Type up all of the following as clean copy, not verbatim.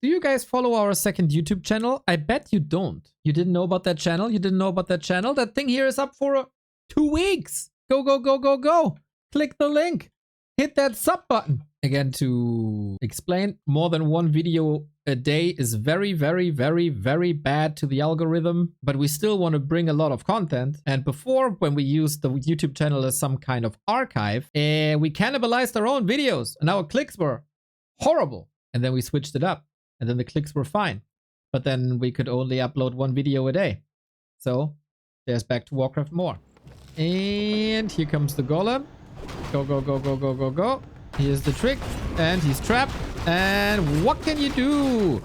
Do you guys follow our second YouTube channel? I bet you don't. You didn't know about that channel? You didn't know about that channel? That thing here is up for 2 weeks. Go, go, go, go, go. Click the link. Hit that sub button. Again, to explain, more than one video a day is very, very, very, very bad to the algorithm, but we still want to bring a lot of content. And before, when we used the YouTube channel as some kind of archive, we cannibalized our own videos and our clicks were horrible. And then we switched it up and then the clicks were fine. But then we could only upload one video a day. So there's back to Warcraft more. And here comes the golem. Go, go, go, go, go, go, go. Here's the trick. And he's trapped. And what can you do?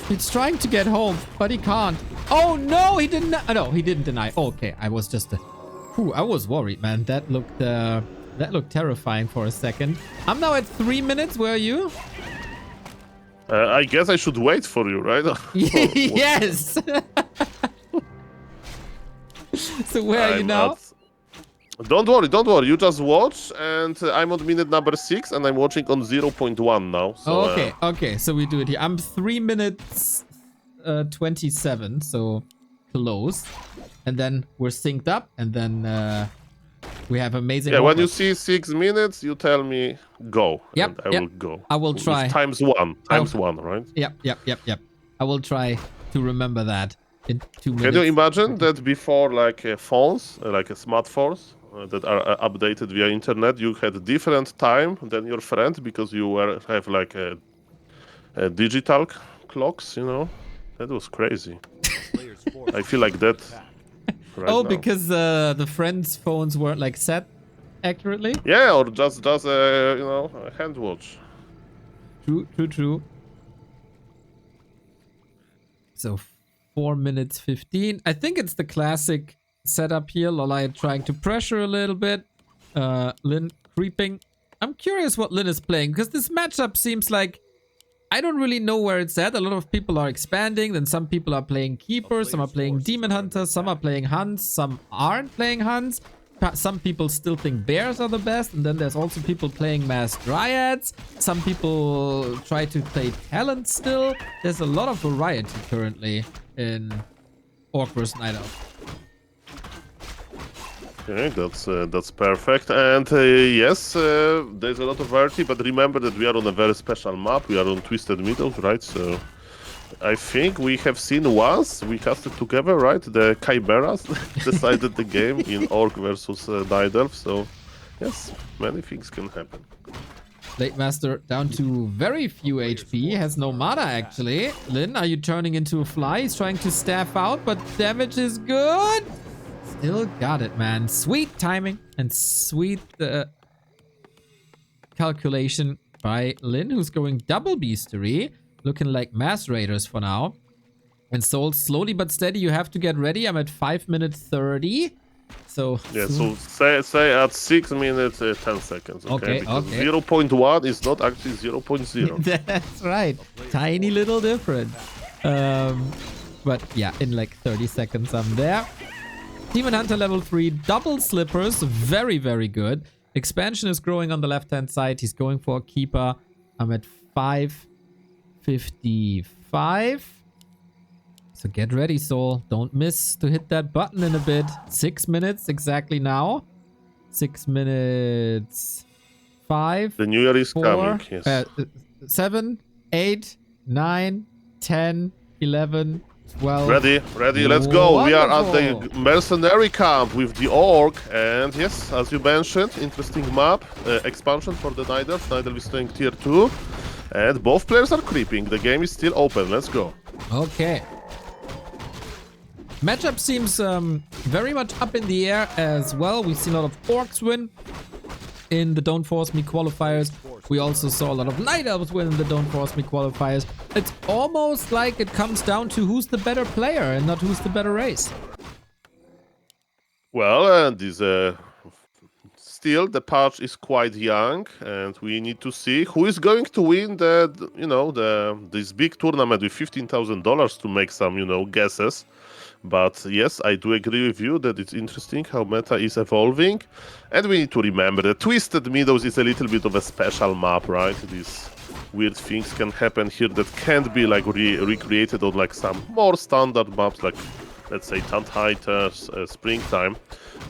He's trying to get home, but he can't. Oh, no, he didn't. No, he didn't deny. Okay, I was just... I was worried, man. That looked terrifying for a second. I'm now at 3 minutes. Where are you? I guess I should wait for you, right? Yes. So where are you now? Don't worry. You just watch, and I'm on minute number 6, and I'm watching on 0.1 now. So, okay. So we do it here. I'm 3 minutes 27, so close. And then we're synced up, and then we have amazing. Yeah, when you see 6 minutes, you tell me go. Yep. I will go. I will try. Times one, right? Yep. I will try to remember that in 2 minutes. Can you imagine that before, like phones, like smartphones that are updated via internet, you had different time than your friend because you have like a digital clocks, you know? That was crazy. I feel like that. Right now. Because the friends' phones weren't like set accurately? Yeah, or just a hand watch. True. So 4 minutes 15. I think it's the classic setup here. LawLiet trying to pressure a little bit. Lin creeping. I'm curious what Lin is playing because this matchup seems like I don't really know where it's at. A lot of people are expanding, then some people are playing Keepers, some are playing Demon Hunters, some are playing Hunts, some aren't playing Hunts. Some people still think Bears are the best, and then there's also people playing Mass Dryads. Some people try to play Talent still. There's a lot of variety currently in Orc vs. Night Elf. Okay, that's perfect. And yes, there's a lot of variety, but remember that we are on a very special map. We are on Twisted Meadows, right? So I think we have seen once we casted together, right? The Chimeras decided the game in Orc versus Night Elf. So yes, many things can happen. Blade Master down to very few HP, has no mana actually. Lin, are you turning into a fly? He's trying to staff out, but damage is good. Still got it, man. Sweet timing and sweet calculation by Lin, who's going double beastery. Looking like Mass Raiders for now. And Soul, slowly but steady, you have to get ready. I'm at 5 minutes 30. So yeah, so say at 6 minutes 10 seconds. Okay, because 0.1 is not actually 0.0. That's right. Tiny little different. But yeah, in like 30 seconds I'm there. Demon Hunter level 3, double slippers, very, very good. Expansion is growing on the left-hand side. He's going for a keeper. I'm at 5:55. So get ready, Soul. Don't miss to hit that button in a bit. 6 minutes exactly now. 6 minutes 5. The new year is 4, coming, yes. 7, 8, 9, 10, 11, 12. Ready, let's go. Wonderful. We are at the mercenary camp with the Orc, and yes, as you mentioned, interesting map, expansion for the Night Elf. Night Elf is staying tier 2, and both players are creeping. The game is still open. Let's go. Okay. Matchup seems very much up in the air as well. We've seen a lot of Orcs win in the Don't Force Me qualifiers. We also saw a lot of Night Elves win in the Don't Force Me qualifiers. It's almost like it comes down to who's the better player and not who's the better race. Well, still the patch is quite young, and we need to see who is going to win this big tournament with $15,000 to make some guesses. But yes, I do agree with you that it's interesting how meta is evolving. And we need to remember that Twisted Meadows is a little bit of a special map, right? This weird things can happen here that can't be like recreated on like some more standard maps, like let's say Tantiters, Springtime.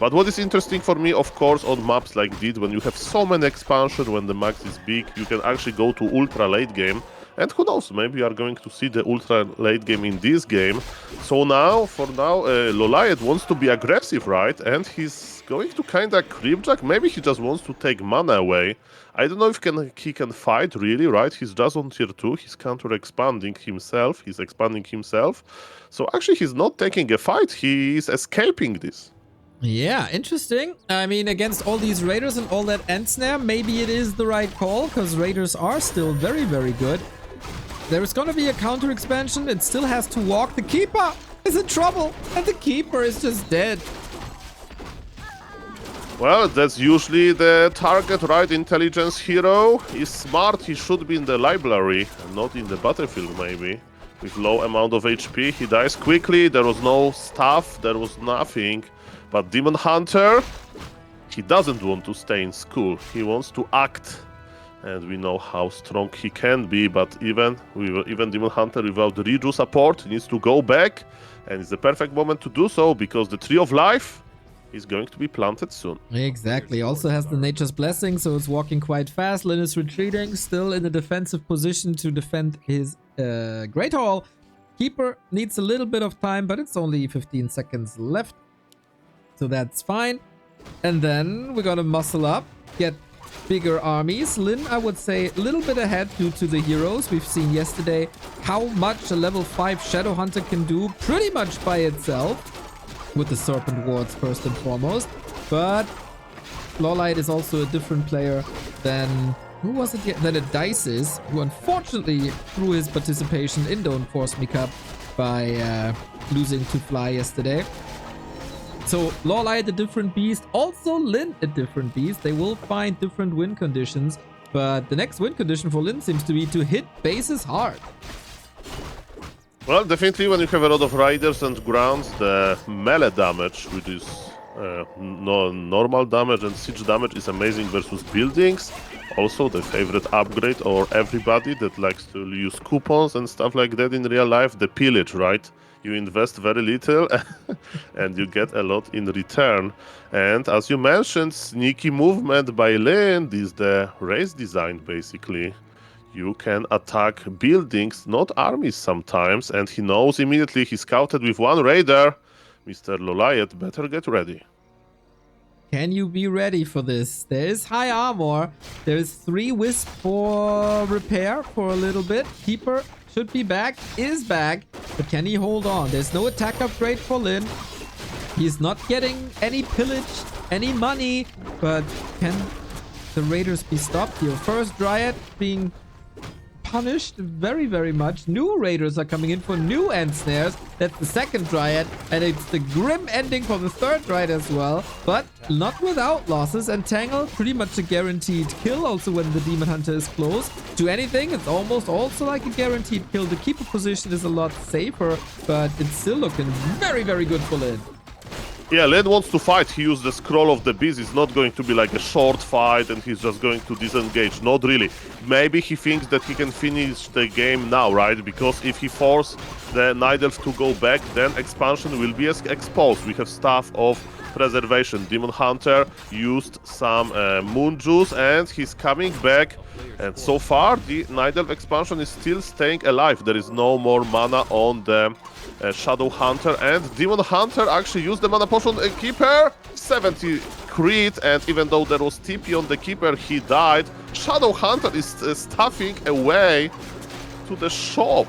But what is interesting for me, of course, on maps like this, when you have so many expansion, when the max is big, you can actually go to ultra late game. And who knows, maybe you are going to see the ultra late game in this game. So now, for now, LawLiet wants to be aggressive, right? And he's going to kinda creepjack. Maybe he just wants to take mana away. I don't know if he can fight really, right? He's just on tier 2, he's counter-expanding himself, he's expanding himself. So actually he's not taking a fight, he's escaping this. Yeah, interesting. I mean, against all these raiders and all that end snare, maybe it is the right call, because raiders are still very, very good. There's gonna be a counter expansion, it still has to walk. The keeper is in trouble, and the keeper is just dead. Well, that's usually the target, right? Intelligence hero is smart, he should be in the library, and not in the battlefield maybe. With low amount of HP, he dies quickly, there was no stuff, there was nothing. But Demon Hunter, he doesn't want to stay in school, he wants to act. And we know how strong he can be, but even Demon Hunter without the Reju support needs to go back. And it's the perfect moment to do so, because the Tree of Life is going to be planted soon. Exactly, also has the Nature's Blessing, so it's walking quite fast. Lin is retreating, still in a defensive position to defend his Great Hall. Keeper needs a little bit of time, but it's only 15 seconds left. So that's fine. And then we're gonna muscle up, get bigger armies. Lin, I would say, a little bit ahead due to the heroes. We've seen yesterday how much a level 5 Shadow Hunter can do pretty much by itself. With the Serpent Wards first and foremost. But LawLiet is also a different player than... Who was it yet? Than a Dices, who unfortunately threw his participation in Don't Force Me Cup by losing to Fly yesterday. So LawLiet a different beast, also Lin a different beast. They will find different win conditions, but the next win condition for Lin seems to be to hit bases hard. Well, definitely when you have a lot of riders and grounds, the melee damage, which is normal damage and siege damage, is amazing versus buildings. Also the favorite upgrade, or everybody that likes to use coupons and stuff like that in real life, the pillage, right? You invest very little and you get a lot in return. And as you mentioned, sneaky movement by Lin is the race design basically. You can attack buildings, not armies sometimes, and he knows immediately he scouted with one raider. Mr. LawLiet better get ready. Can you be ready for this? There is high armor. There is 3 wisp for repair for a little bit. Keeper should be back, is back, but can he hold on? There's no attack upgrade for Lin. He's not getting any pillage, any money, but can the raiders be stopped here? First Dryad being punished very, very much. New raiders are coming in for new end snares. That's the second Dryad, and it's the grim ending for the third Dryad as well, but not without losses. And Tangle, pretty much a guaranteed kill also when the Demon Hunter is close to anything. It's almost also like a guaranteed kill. The keeper position is a lot safer, but it's still looking very, very good for Lin. Yeah, Lin wants to fight. He used the Scroll of the Beast. It's not going to be like a short fight and he's just going to disengage. Not really. Maybe he thinks that he can finish the game now, right? Because if he forces the Night Elf to go back, then expansion will be exposed. We have Staff of Preservation. Demon Hunter used some Moon Juice and he's coming back. And so far, the Night Elf expansion is still staying alive. There is no more mana on the Shadow Hunter, and Demon Hunter actually used the mana potion Keeper. 70 crit, and even though there was TP on the Keeper, he died. Shadow Hunter is stuffing away to the shop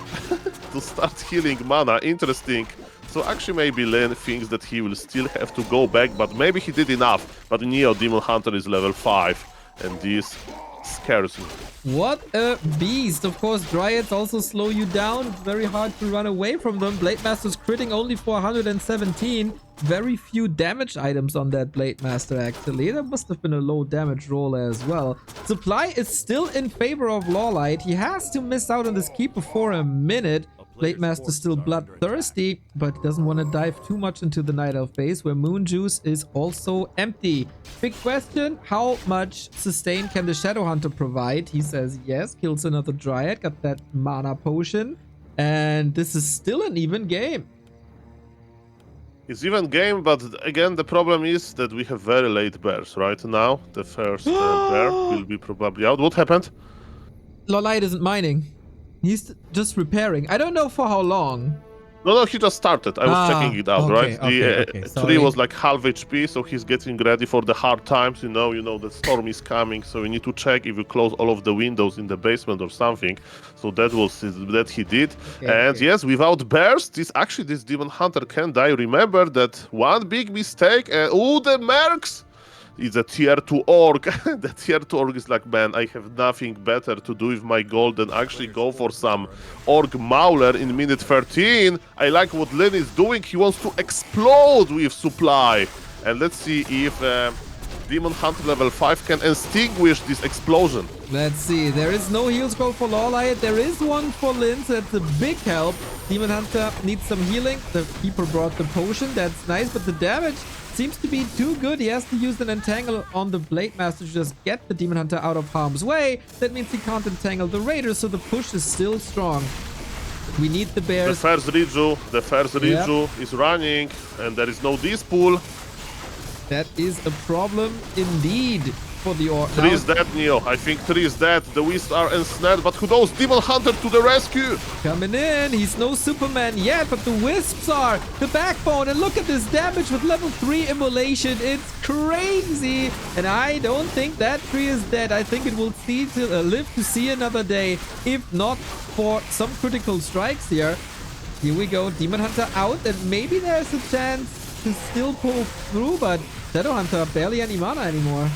to start healing mana. Interesting. So actually maybe Lin thinks that he will still have to go back, but maybe he did enough. But Neo Demon Hunter is level 5, and this scares me. What a beast. Of course, Dryads also slow you down. It's very hard to run away from them. Blade Master's critting only for 117. Very few damage items on that Blade Master, actually. That must have been a low damage roll as well. Supply is still in favor of LawLiet. He has to miss out on this Keeper for a minute. Blade Master still bloodthirsty, but doesn't want to dive too much into the Night Elf base, where Moon Juice is also empty. Big question, how much sustain can the Shadowhunter provide? He says yes, kills another Dryad, got that mana potion, and this is still an even game. It's even game, but again, the problem is that we have very late bears right now. The first bear will be probably out. What happened? LawLiet isn't mining. He's just repairing. I don't know for how long. No, he just started. I was checking it out, right? The tree was like half HP, so he's getting ready for the hard times. You know, the storm is coming, so you need to check if you close all of the windows in the basement or something. So that he did. Yes, without bears, this Demon Hunter can die. Remember that one big mistake. The mercs! It's a tier 2 orc. The tier 2 orc is like, man, I have nothing better to do with my gold than actually go for some orc mauler in minute 13. I like what Lin is doing. He wants to explode with supply. And let's see if Demon Hunter level 5 can extinguish this explosion. Let's see. There is no heal scroll for LawLiet. There is one for Lin, so that's a big help. Demon Hunter needs some healing. The Keeper brought the potion. That's nice, but the damage seems to be too good. He has to use an entangle on the Blade Master to just get the Demon Hunter out of harm's way. That means he can't entangle the Raiders, so the push is still strong. We need the bears. The first Riju is running, and there is no Dispool. That is a problem indeed for the orc. 3 is dead, Neo. I think 3 is dead. The Wisps are ensnared, but who knows? Demon Hunter to the rescue! Coming in. He's no Superman yet, but the Wisps are the backbone. And look at this damage with level 3 immolation. It's crazy. And I don't think that tree is dead. I think it will live to see another day, if not for some critical strikes here. Here we go. Demon Hunter out, and maybe there's a chance to still pull through, but Shadowhunter barely any mana anymore.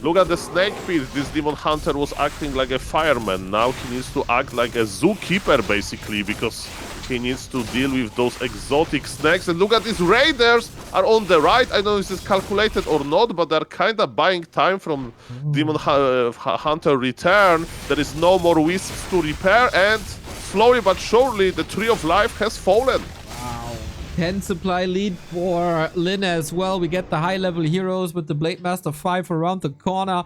Look at the snake pit. This Demon Hunter was acting like a fireman. Now he needs to act like a zookeeper, basically, because he needs to deal with those exotic snakes. And look at these raiders are on the right. I don't know if this is calculated or not, but they're kind of buying time from Demon Hunter return. There is no more wisps to repair, and slowly but surely the Tree of Life has fallen. 10 supply lead for Lin as well. We get the high level heroes with the Blade Master 5 around the corner.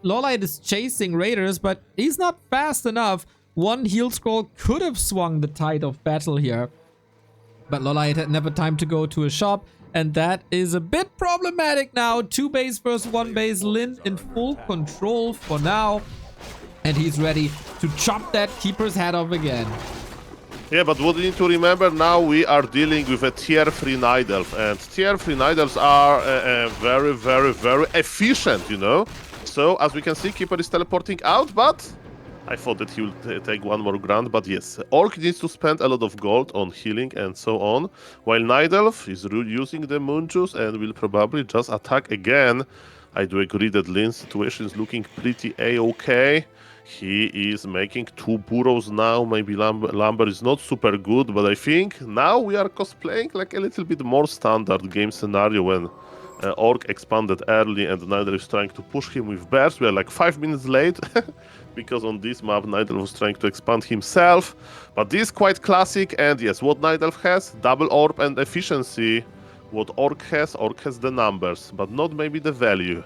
LawLiet is chasing Raiders, but he's not fast enough. One heal scroll could have swung the tide of battle here, but LawLiet had never time to go to a shop, and that is a bit problematic now. 2 base versus 1 base. Lin in full control for now, and he's ready to chop that Keeper's head off again. Yeah, but what you need to remember now, we are dealing with a tier 3 Night Elf, and tier 3 Night Elves are very, very, very efficient, you know? So, as we can see, Keeper is teleporting out, but I thought that he will take one more grand, but yes, Orc needs to spend a lot of gold on healing and so on, while Night Elf is using the Moon Juice and will probably just attack again. I do agree that Lin's situation is looking pretty a-okay. He is making 2 burrows now. Maybe lumber is not super good, but I think now we are cosplaying like a little bit more standard game scenario when Orc expanded early and Nidal is trying to push him with bears. We are like 5 minutes late because on this map Nidal was trying to expand himself. But this is quite classic, and yes, what Nidal has, double orb and efficiency. What Orc has the numbers, but not maybe the value.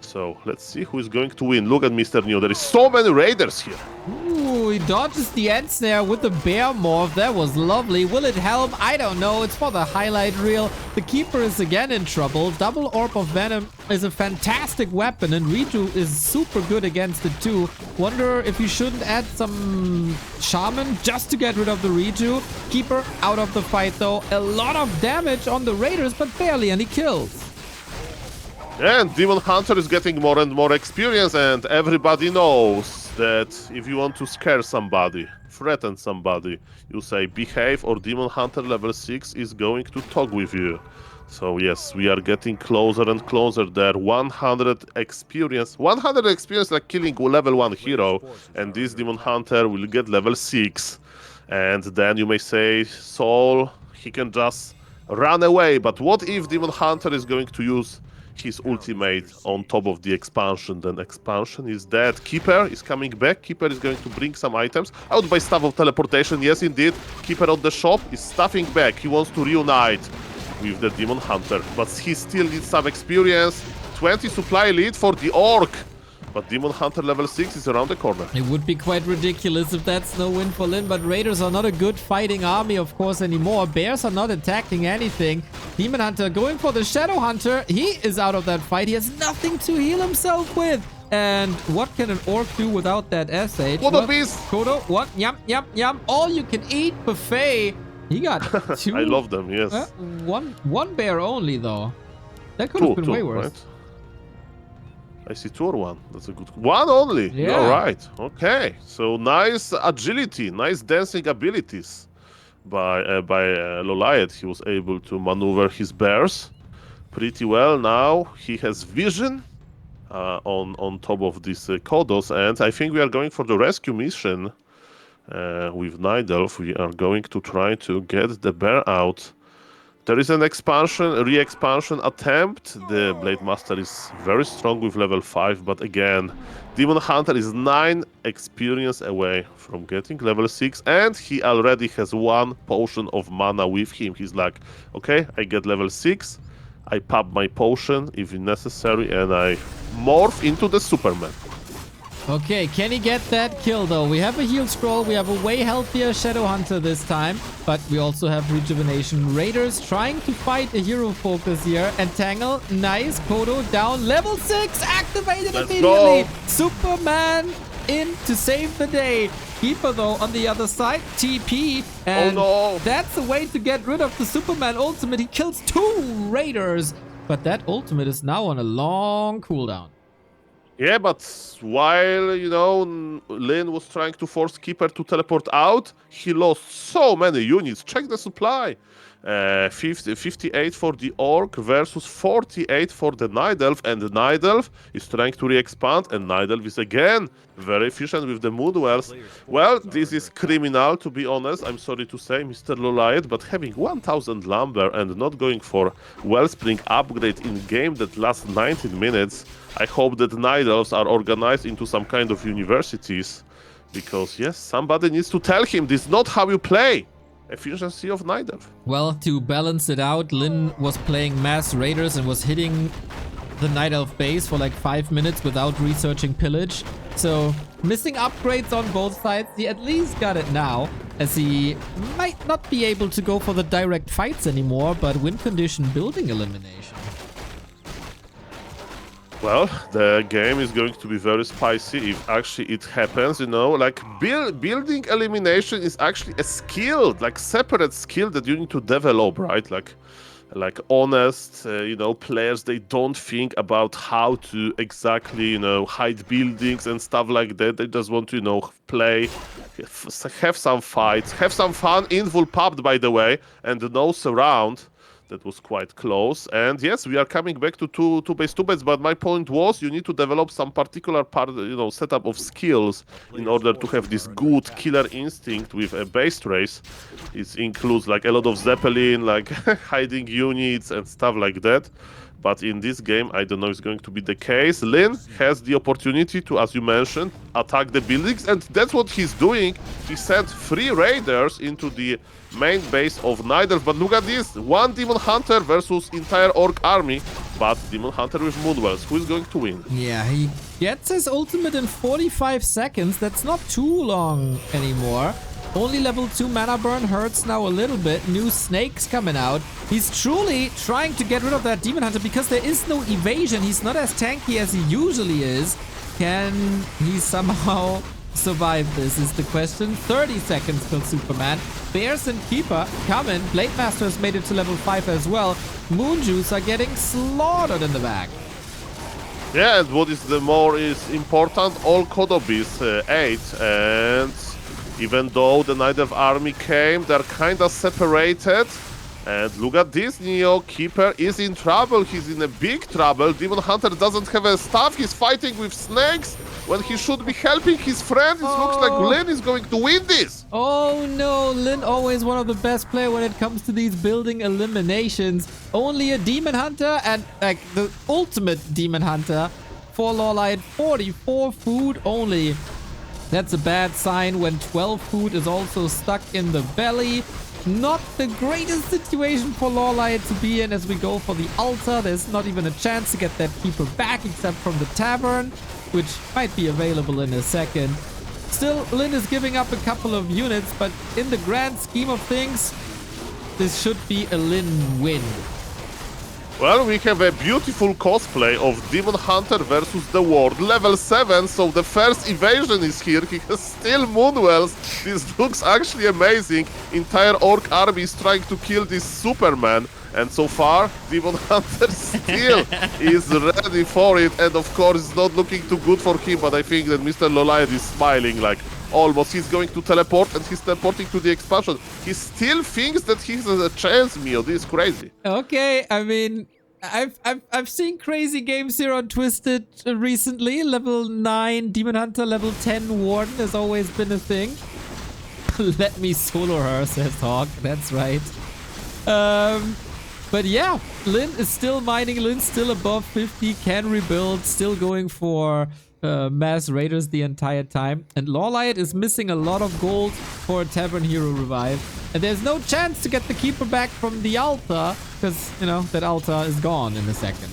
So let's see who is going to win. Look at Mr. Neo. There is so many raiders here. Ooh, he dodges the end snare with the bear morph. That was lovely. Will it help? I don't know. It's for the highlight reel. The Keeper is again in trouble. Double Orb of Venom is a fantastic weapon, and Riju is super good against it too. Wonder if you shouldn't add some Shaman just to get rid of the Riju. Keeper out of the fight though. A lot of damage on the raiders, but barely any kills. And Demon Hunter is getting more and more experience, and everybody knows that if you want to scare somebody, threaten somebody, you say behave, or Demon Hunter level 6 is going to talk with you. So yes, we are getting closer and closer there. 100 experience like killing level 1 hero, and this Demon Hunter will get level 6. And then you may say, Soul, he can just run away, but what if Demon Hunter is going to use his ultimate on top of the expansion. Then expansion is dead. Keeper is coming back. Keeper is going to bring some items out by Staff of Teleportation. Yes, indeed. Keeper on the shop is stuffing back. He wants to reunite with the Demon Hunter, but he still needs some experience. 20 supply lead for the Orc. But Demon Hunter level 6 is around the corner. It would be quite ridiculous if that's no win for Lin, but Raiders are not a good fighting army, of course, anymore. Bears are not attacking anything. Demon Hunter going for the Shadow Hunter. He is out of that fight. He has nothing to heal himself with. And what can an Orc do without that SH? What a beast! Kodo, what? Yum, yum, yum. All you can eat buffet. He got 2. I love them, yes. One bear only, though. That could have been way worse. Right? I see 2 or 1. That's a good... 1 only! Yeah. You're right. Okay. So nice agility, nice dancing abilities by LawLiet. He was able to maneuver his bears pretty well. Now he has vision on top of this Kodos, and I think we are going for the rescue mission with Nidelf. We are going to try to get the bear out. There is an expansion, a re-expansion attempt. The Blade Master is very strong with level 5, but again, Demon Hunter is 9 experience away from getting level 6, and he already has 1 potion of mana with him. He's like, okay, I get level 6, I pop my potion if necessary, and I morph into the Superman. Okay, can he get that kill though? We have a heal scroll, we have a way healthier Shadow Hunter this time, but we also have rejuvenation. Raiders trying to fight a hero focus here, and Tangle, nice, Kodo down, level 6, activated Let's immediately. go. Superman in to save the day. Keeper though on the other side, TP, and oh no, that's the way to get rid of the Superman ultimate. He kills 2 Raiders, but that ultimate is now on a long cooldown. Yeah, but while, you know, Lin was trying to force Keeper to teleport out, he lost so many units. Check the supply. 58 for the Orc versus 48 for the Nidelf, and the Nidelf is trying to re-expand, and Nidelf is again very efficient with the Moonwells. Well, this is criminal, to be honest, I'm sorry to say, Mr. LawLiet, but having 1000 lumber and not going for Wellspring upgrade in game that lasts 19 minutes, I hope that Nidelfs are organized into some kind of universities, because yes, somebody needs to tell him this is not how you play. Efficiency of Nidelf. Well, to balance it out, Lin was playing mass Raiders and was hitting the Night Elf base for like 5 minutes without researching pillage. So, missing upgrades on both sides. He at least got it now, as he might not be able to go for the direct fights anymore, but win condition building elimination. Well, the game is going to be very spicy if actually it happens, you know, like building elimination is actually a skill, like separate skill that you need to develop, right? Like honest, you know, players, they don't think about how to exactly, you know, hide buildings and stuff like that. They just want to, you know, play, have some fights, have some fun. Invul popped, by the way, and no surround. That was quite close. And yes, we are coming back to two base 2 bets, but my point was you need to develop some particular part, you know, setup of skills in order to have this good killer instinct with a base race. It includes like a lot of Zeppelin, like hiding units and stuff like that. But in this game, I don't know if it's going to be the case. Lin has the opportunity to, as you mentioned, attack the buildings, and that's what he's doing. He sent 3 raiders into the main base of Nidelf, but look at this, 1 Demon Hunter versus entire Orc army, but Demon Hunter with Moonwells. Who is going to win? Yeah, he gets his ultimate in 45 seconds. That's not too long anymore. Only level 2 mana burn hurts now a little bit. New snakes coming out. He's truly trying to get rid of that Demon Hunter because there is no evasion. He's not as tanky as he usually is. Can he somehow survive this is the question. 30 seconds till Superman. Bears and Keeper coming. Blade Master has made it to level 5 as well. Moonjuice are getting slaughtered in the back. Yeah, and what is the more is important, all Kodobis 8, and even though the Night Elf army came, they're kind of separated. And look at this, Neo. Keeper is in trouble. He's in a big trouble. Demon Hunter doesn't have a staff. He's fighting with snakes when he should be helping his friend. It looks like Lin is going to win this. Oh no, Lin always one of the best players when it comes to these building eliminations. Only a Demon Hunter and like the ultimate Demon Hunter for LawLiet. 44 food only. That's a bad sign when 12 food is also stuck in the belly. Not the greatest situation for LawLiet to be in as we go for the altar. There's not even a chance to get that keeper back except from the tavern, which might be available in a second. Still, Lin is giving up a couple of units, but in the grand scheme of things, this should be a Lin win. Well, we have a beautiful cosplay of Demon Hunter versus the Ward, level 7, so the first evasion is here. He has still Moonwells. This looks actually amazing. Entire Orc army is trying to kill this Superman. And so far, Demon Hunter still is ready for it. And of course, it's not looking too good for him, but I think that Mr. LawLiet is smiling like almost. He's going to teleport and he's teleporting to the expansion. He still thinks that he has a chance, Mio. This is crazy. Okay, I mean, I've seen crazy games here on Twisted recently. Level 9 Demon Hunter, level 10 Warden has always been a thing. Let me solo her, says Hawk. That's right. But yeah, Lin is still mining. Lin's still above 50, can rebuild, still going for mass raiders the entire time. And LawLiet is missing a lot of gold for a Tavern Hero revive. And there's no chance to get the keeper back from the altar, because, you know, that altar is gone in a second.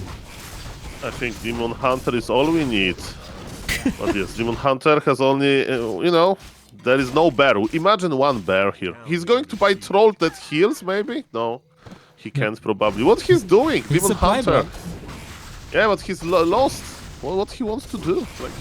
I think Demon Hunter is all we need. But yes, Demon Hunter has only, you know, there is no bear. Imagine one bear here. He's going to buy troll that heals, maybe? No, he can't probably. What he's doing, Demon Hunter? Yeah, but he's lost. Well, what he wants to do? Like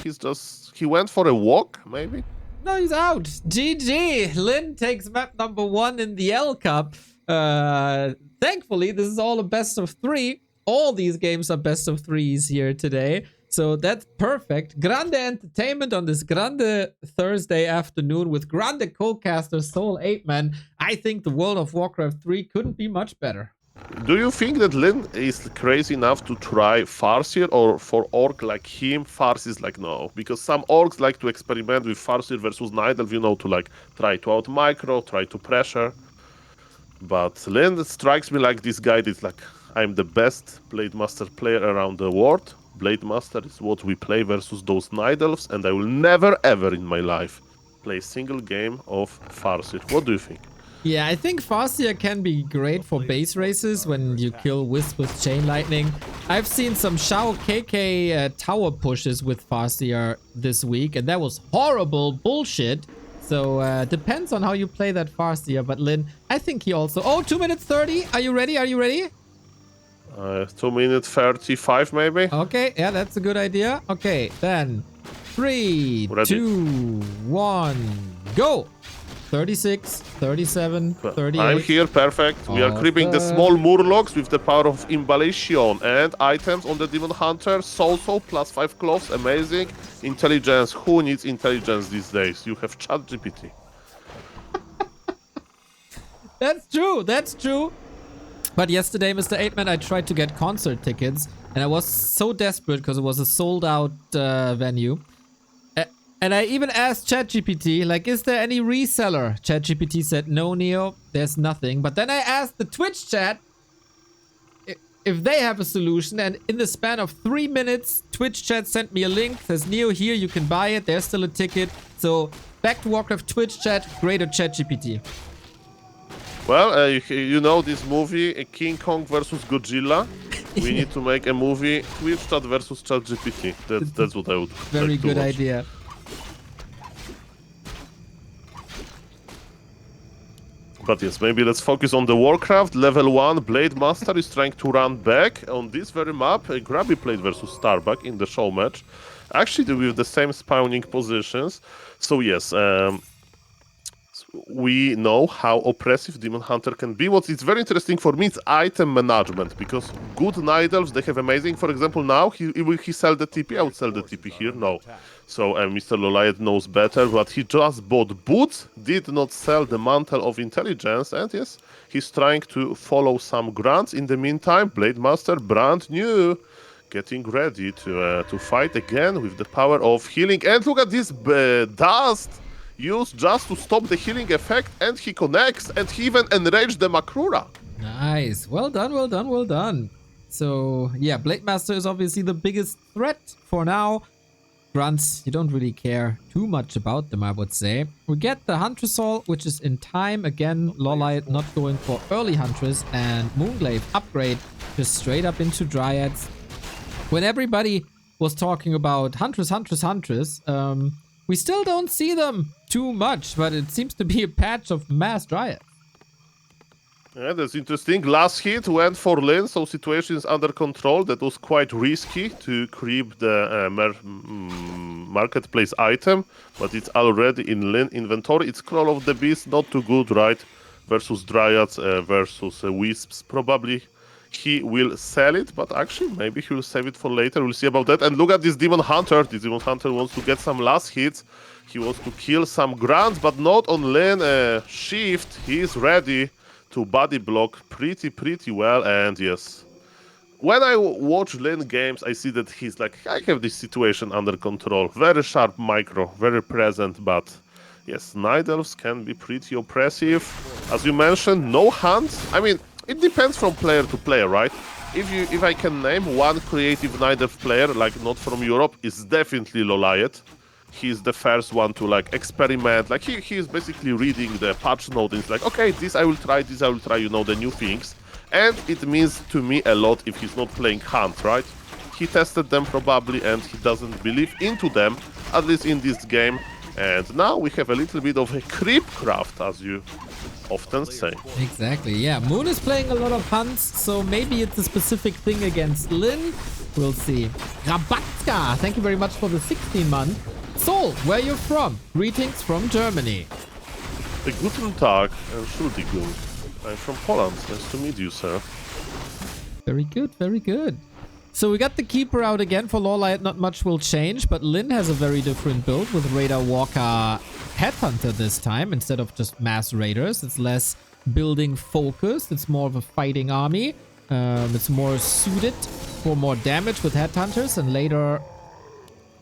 he went for a walk, maybe? No, he's out. GG. Lin takes map number 1 in the L Cup. Thankfully, this is all a best of 3. All these games are best of 3s here today. So that's perfect. Grande entertainment on this Grande Thursday afternoon with Grande co-caster Soul 8-Man. I think the world of Warcraft 3 couldn't be much better. Do you think that Lin is crazy enough to try Farseer, or for Orc like him, Farseer is like no? Because some Orcs like to experiment with Farseer versus Night Elf, you know, to like try to out micro, try to pressure. But Lin strikes me like this guy is like, I'm the best Blade Master player around the world. Blade Master is what we play versus those Night Elves, and I will never ever in my life play a single game of Farseer. What do you think? Yeah, I think Farseer can be great for base races when you kill Wisp with Chain Lightning. I've seen some Shao KK tower pushes with Farseer this week, and that was horrible bullshit. So, depends on how you play that Farseer. But Lin, I think he also... Oh, 2 minutes 30. Are you ready? Are you ready? 2 minutes 35 maybe? Okay, yeah, that's a good idea. Okay, then 3, Ready. 2, 1, go! 36, 37, 38. I'm here, perfect. We are creeping the small Murlocs with the power of Imballation. And items on the Demon Hunter, Soulso, +5 cloves, amazing. Intelligence, who needs intelligence these days? You have ChatGPT. That's true, that's true. But yesterday, Mr. 8-Man, I tried to get concert tickets. And I was so desperate because it was a sold out venue. And I even asked ChatGPT, like, is there any reseller? ChatGPT said, no, Neo, there's nothing. But then I asked the Twitch chat if they have a solution. And in the span of 3 minutes, Twitch chat sent me a link. Says, Neo, here, you can buy it. There's still a ticket. So back to Warcraft Twitch chat, greater ChatGPT. Well, you know this movie, King Kong versus Godzilla? We need to make a movie, Twitch chat versus ChatGPT. That's what I would Very like to good watch. idea. But yes, maybe let's focus on the Warcraft. Level 1, Blade Master is trying to run back. On this very map, Grabby played versus Starbuck in the show match. Actually, with the same spawning positions. So yes, we know how oppressive Demon Hunter can be. What is very interesting for me is item management, because good Night Elves, they have amazing. For example, now, will he sell the TP? I would sell the TP here. No. So Mr. LawLiet knows better, but he just bought boots, did not sell the Mantle of Intelligence, and yes, he's trying to follow some grants. In the meantime, Blade Master, brand new, getting ready to fight again with the power of healing. And look at this dust used just to stop the healing effect, and he connects, and he even enraged the Makrura. Nice. Well done, well done, well done. So, yeah, Blade Master is obviously the biggest threat for now. Grunts, you don't really care too much about them, I would say. We get the Huntress Hall, which is in time. Again, LawLiet not going for early Huntress, and Moonglaive upgrade just straight up into Dryads. When everybody was talking about Huntress, we still don't see them too much, but it seems to be a patch of mass Dryad. Yeah, that's interesting. Last hit went for Lin, so situation is under control. That was quite risky to creep the marketplace item, but it's already in Lin inventory. It's Crawl of the Beast, not too good, right? Versus Dryads, versus Wisps. Probably he will sell it, but actually maybe he will save it for later. We'll see about that. And look at this Demon Hunter. This Demon Hunter wants to get some last hits. He wants to kill some grunts, but not on Lin. Shift, he is ready to body block pretty well. And yes, when I watch Lin games, I see that he's like, I have this situation under control. Very sharp micro, very present, but yes, Night Elves can be pretty oppressive. As you mentioned, no hunts. I mean, it depends from player to player, right? If I can name one creative Night Elf player, like not from Europe, it's definitely LawLiet. He's the first one to like experiment. Like he is basically reading the patch note and it's like, okay, this I will try, you know, the new things. And it means to me a lot if he's not playing Hunt, right? He tested them probably and he doesn't believe into them, at least in this game. And now we have a little bit of a creep craft, as you often say. Exactly, yeah. Moon is playing a lot of hunts, so maybe it's a specific thing against Lin. We'll see. Rabatka, thank you very much for the 16-month. Sol, where you from? Greetings from Germany. Guten Tag and Entschuldigung. I'm from Poland. Nice to meet you, sir. Very good, very good. So we got the Keeper out again for LawLiet. Not much will change, but Lin has a very different build with Raider Walker Headhunter this time instead of just mass raiders. It's less building focused. It's more of a fighting army. It's more suited for more damage with Headhunters, and later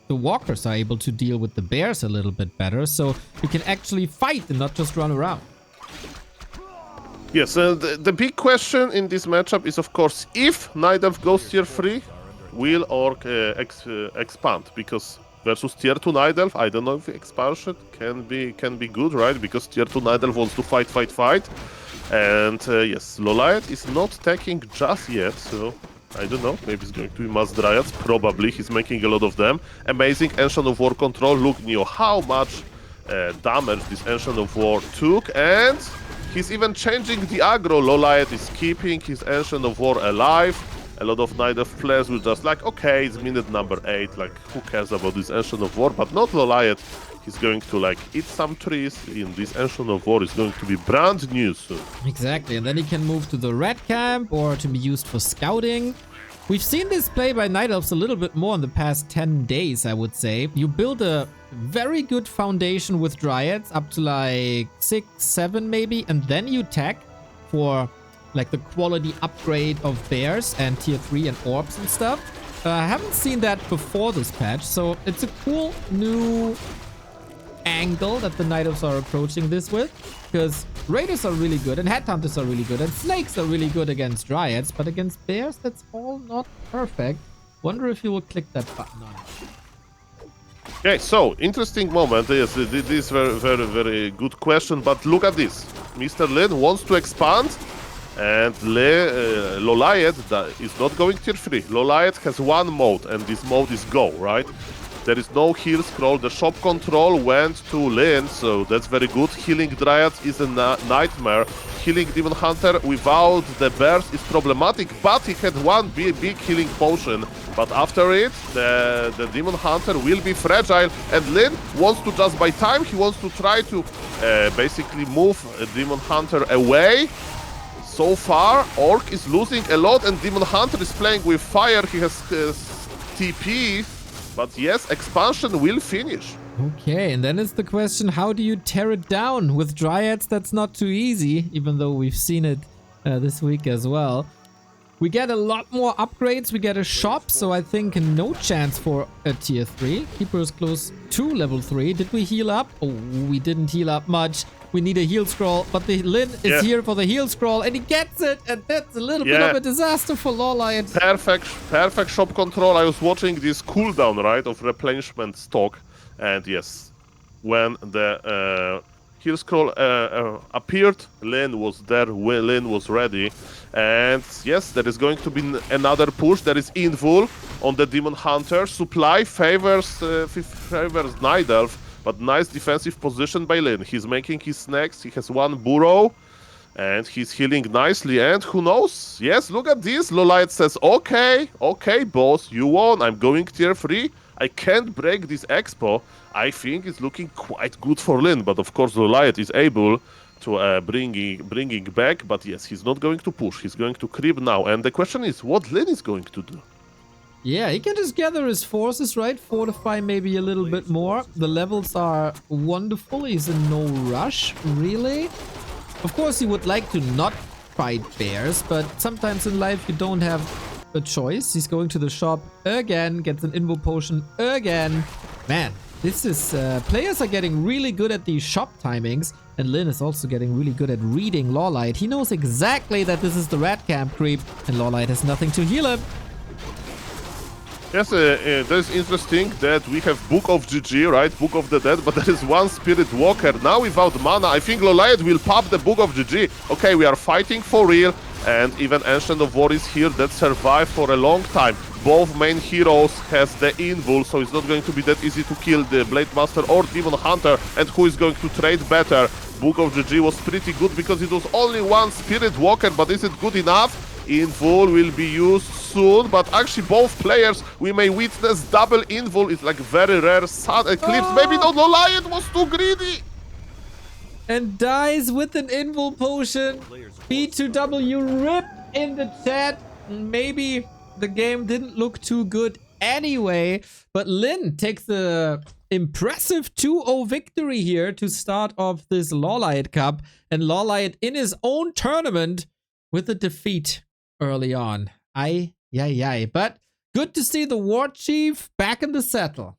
the walkers are able to deal with the bears a little bit better, so you can actually fight and not just run around. Yes, the big question in this matchup is, of course, if Night Elf goes tier 3, will Orc expand? Because versus tier 2 Night Elf, I don't know if expansion can be good, right? Because tier 2 Night Elf wants to fight. And yes, LawLiet is not taking just yet, so I don't know, maybe he's going to be mass Dryads, probably, he's making a lot of them. Amazing Ancient of War control, look Neo, how much damage this Ancient of War took, and he's even changing the aggro. LawLiet is keeping his Ancient of War alive. A lot of Night Elf players will just like, okay, it's minute number 8, like, who cares about this Ancient of War, but not LawLiet. He's going to like eat some trees in this Ancient of War. Is going to be brand new soon. Exactly, and then he can move to the red camp or to be used for scouting. We've seen this play by Night Elves a little bit more in the past 10 days, I would say. You build a very good foundation with Dryads up to like 6, 7 maybe, and then you tech for like the quality upgrade of bears and tier 3 and orbs and stuff. I haven't seen that before this patch, so it's a cool new angle that the Night Elves are approaching this with, because Raiders are really good and Headhunters are really good and Snakes are really good against Dryads, but against Bears, that's all not perfect. Wonder if you will click that button on it. Okay, so interesting moment. Yes, this is very good question, but look at this. Mr. Lin wants to expand, and LawLiet is not going tier 3. LawLiet has one mode, and this mode is Go, right? There is no heal scroll. The shop control went to Lin, so that's very good. Healing Dryad is a nightmare. Healing Demon Hunter without the burst is problematic, but he had one big healing potion. But after it, the Demon Hunter will be fragile, and Lin wants to just buy time. He wants to try to basically move Demon Hunter away. So far, Orc is losing a lot, and Demon Hunter is playing with fire. He has TP, but yes, expansion will finish. Okay, and then it's the question, how do you tear it down? With Dryads, that's not too easy, even though we've seen it this week as well. We get a lot more upgrades, we get a shop, so I think no chance for a tier 3. Keeper is close to level 3. Did we heal up? Oh, we didn't heal up much. We need a heal scroll, but the Lin is here for the heal scroll, and he gets it, and that's a little bit of a disaster for LawLiet. Perfect shop control. I was watching this cooldown, right, of replenishment stock, and yes, when the heal scroll appeared, Lin was there, Lin was ready, and yes, there is going to be another push. There is Invul on the Demon Hunter. Supply favors Night Elf, but nice defensive position by Lin. He's making his next. He has one burrow, and he's healing nicely. And who knows? Yes, look at this. LawLiet says, okay, boss, you won. I'm going tier 3. I can't break this expo. I think it's looking quite good for Lin, but of course LawLiet is able to bringing back. But yes, he's not going to push. He's going to creep now. And the question is, what Lin is going to do? Yeah, he can just gather his forces, right? Fortify maybe a little bit more. The levels are wonderful. He's in no rush, really. Of course, he would like to not fight bears, but sometimes in life you don't have a choice. He's going to the shop again, gets an invo potion again. Man, this is... players are getting really good at these shop timings, and Lin is also getting really good at reading LawLiet. He knows exactly that this is the rat camp creep, and LawLiet has nothing to heal him. Yes, that's interesting that we have Book of GG, right? Book of the Dead, but there is one Spirit Walker. Now without mana, I think LawLiet will pop the Book of GG. Okay, we are fighting for real, and even Ancient of War is here that survived for a long time. Both main heroes has the invul, so it's not going to be that easy to kill the Blade Master or Demon Hunter. And who is going to trade better? Book of GG was pretty good because it was only one Spirit Walker, but is it good enough? Invul will be used soon, but actually both players, we may witness double invul. It's like very rare sun eclipse. Maybe not, LawLiet was too greedy. And dies with an invul potion. B2W rip in the chat. Maybe the game didn't look too good anyway, but Lin takes the impressive 2-0 victory here to start off this LawLiet Cup, and LawLiet in his own tournament with a defeat early on. But good to see the War Chief back in the saddle.